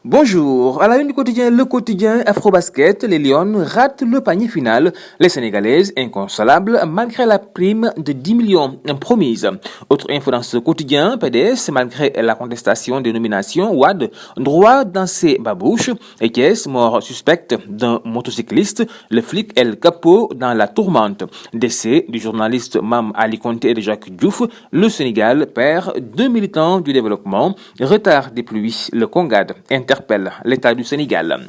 Bonjour, à la une du quotidien Le Quotidien Afrobasket, les Lions ratent le panier final. Les Sénégalaises inconsolables malgré la prime de 10 millions promise. Autre info dans ce quotidien, PDS, malgré la contestation des nominations, Wad, droit dans ses babouches. Et Thiès, mort suspecte d'un motocycliste, le flic El Capo dans la tourmente. Décès du journaliste Mam Ali Conté et de Jacques Diouf, le Sénégal perd 2 militants du développement. Retard des pluies, le Congad interpelle l'État du Sénégal.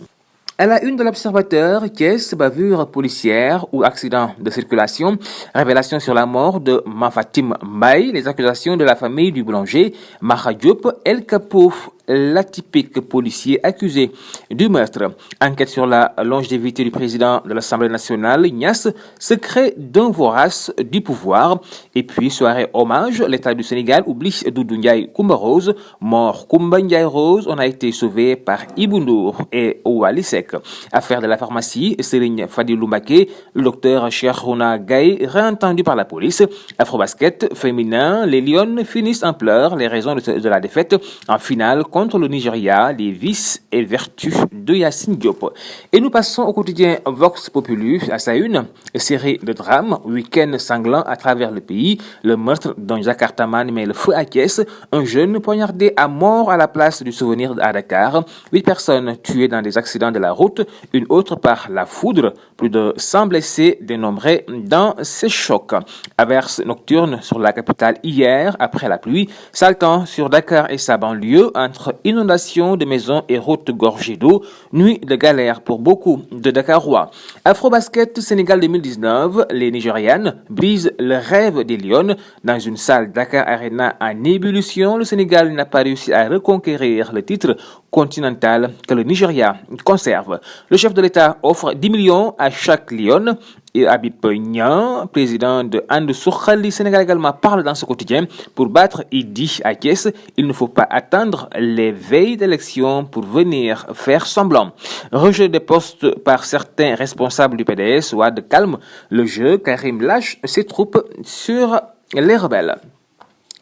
À la une de l'Observateur, Thiès, bavure policière ou accident de circulation, révélation sur la mort de Mafatim Mbaye, les accusations de la famille du boulanger, Maha Diop, El Capo, l'atypique policier accusé du meurtre. Enquête sur la longévité du président de l'Assemblée nationale, Niass, secret d'un vorace du pouvoir. Et puis, soirée hommage, l'État du Sénégal oublie Doudou Ndiaye Koumba Rose, mort Koumba Ndiaye Rose, on a été sauvé par Ibou Ndour et Ouali Seck. Affaire de la pharmacie, Serigne Fadilou Mbacké, le docteur Cheikhouna Gaye, réentendu par la police. Afrobasket féminin, les Lions finissent en pleurs, les raisons de la défaite en finale contre le Nigeria, les vices et vertus de Yacine Diop. Et nous passons au quotidien Vox Populi à sa une, série de drames, week-end sanglant à travers le pays, le meurtre d'un Jakartaman met le feu à Thiès, un jeune poignardé à mort à la place du souvenir à Dakar, 8 personnes tuées dans des accidents de la route, une autre par la foudre, plus de 100 blessés dénombrés dans ces chocs. Averse nocturne sur la capitale hier après la pluie, saltant sur Dakar et sa banlieue entre inondations de maisons et routes gorgées d'eau, nuit de galère pour beaucoup de Dakarois. Afrobasket Sénégal 2019, les Nigérianes brisent le rêve des Lions dans une salle Dakar Arena en ébullition. Le Sénégal n'a pas réussi à reconquérir le titre continental que le Nigeria conserve. Le chef de l'État offre 10 millions à chaque Lion. Et Habib Niang, président de And Sukhali Sénégal également, parle dans ce quotidien pour battre Idi à Thiès. Il ne faut pas attendre les veilles d'élection pour venir faire semblant. Rejet des postes par certains responsables du PDS. Wad calme le jeu. Karim lâche ses troupes sur les rebelles.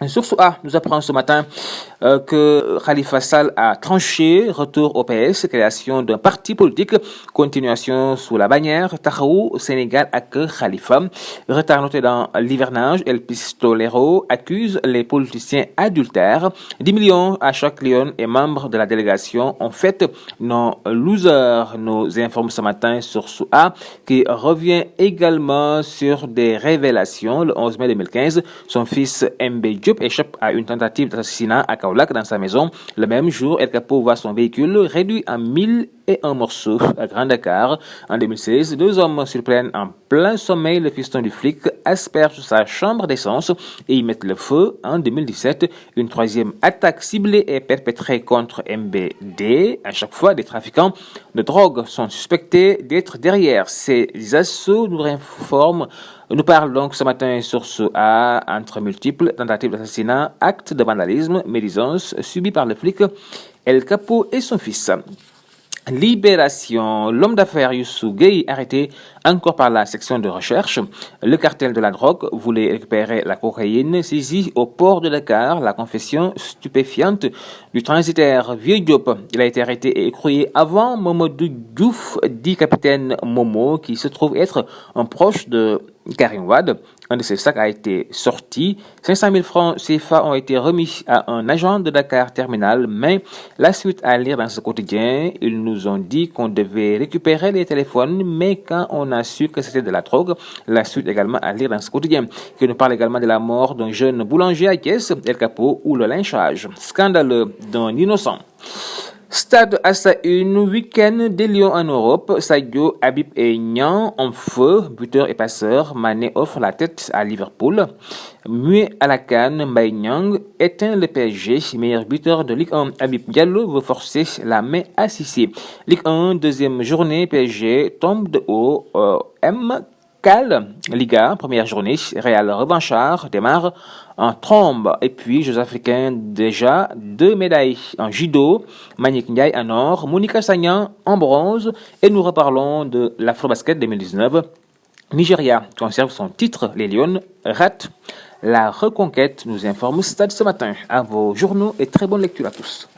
Source A nous apprend ce matin que Khalifa Sall a tranché, retour au PS, création d'un parti politique, continuation sous la bannière Tahaou Sénégal avec Khalifa. Retard noté dans l'hivernage, El Pistolero accuse les politiciens adultères. 10 millions à chaque Lion et membres de la délégation ont fait nos losers, nous informe ce matin Source A, qui revient également sur des révélations. Le 11 mai 2015, son fils MB Diop échappe à une tentative d'assassinat à Kaolack dans sa maison. Le même jour, El Capo voit son véhicule réduit en 1001 morceaux à Grand Dakar. En 2016, 2 hommes surprennent en plein sommeil le fiston du flic, aspergent sa chambre d'essence et y mettent le feu. En 2017, une 3e attaque ciblée est perpétrée contre MBD. À chaque fois, des trafiquants de drogue sont suspectés d'être derrière ces assauts, nous parle donc ce matin Source A, entre multiples tentatives d'assassinat, actes de vandalisme, médisance subis par le flic El Capo et son fils. Libération. L'homme d'affaires Youssou Gueye arrêté encore par la section de recherche. Le cartel de la drogue voulait récupérer la cocaïne saisie au port de Dakar. La confession stupéfiante du transitaire Vieux Diop. Il a été arrêté et écroué avant Mamadou Diouf, dit capitaine Momo, qui se trouve être un proche de Karim Wad. Un de ces sacs a été sorti. 500 000 francs CFA ont été remis à un agent de Dakar Terminal, mais la suite à lire dans ce quotidien, ils nous ont dit qu'on devait récupérer les téléphones, mais quand on a su que c'était de la drogue, la suite également à lire dans ce quotidien, qui nous parle également de la mort d'un jeune boulanger à Thiès, El Capo, ou le lynchage scandaleux d'un innocent. Stade à sa une, week-end des Lions en Europe. Sadio, Habib et Niang en feu, buteur et passeur. Mané offre la tête à Liverpool. Muet à la canne, Mbaye Niang éteint le PSG. Meilleur buteur de Ligue 1, Habib Diallo veut forcer la main à Cissé. Ligue 1, deuxième journée, PSG tombe de haut. Liga, première journée, Real revanchard démarre en trombe. Et puis, Jeux africains, déjà 2 médailles en judo, Manick Ndiaye en or, Monica Sagnan en bronze. Et nous reparlons de l'Afrobasket 2019. Nigeria conserve son titre, les Lions ratent la reconquête, nous informe Stade ce matin. À vos journaux et très bonne lecture à tous.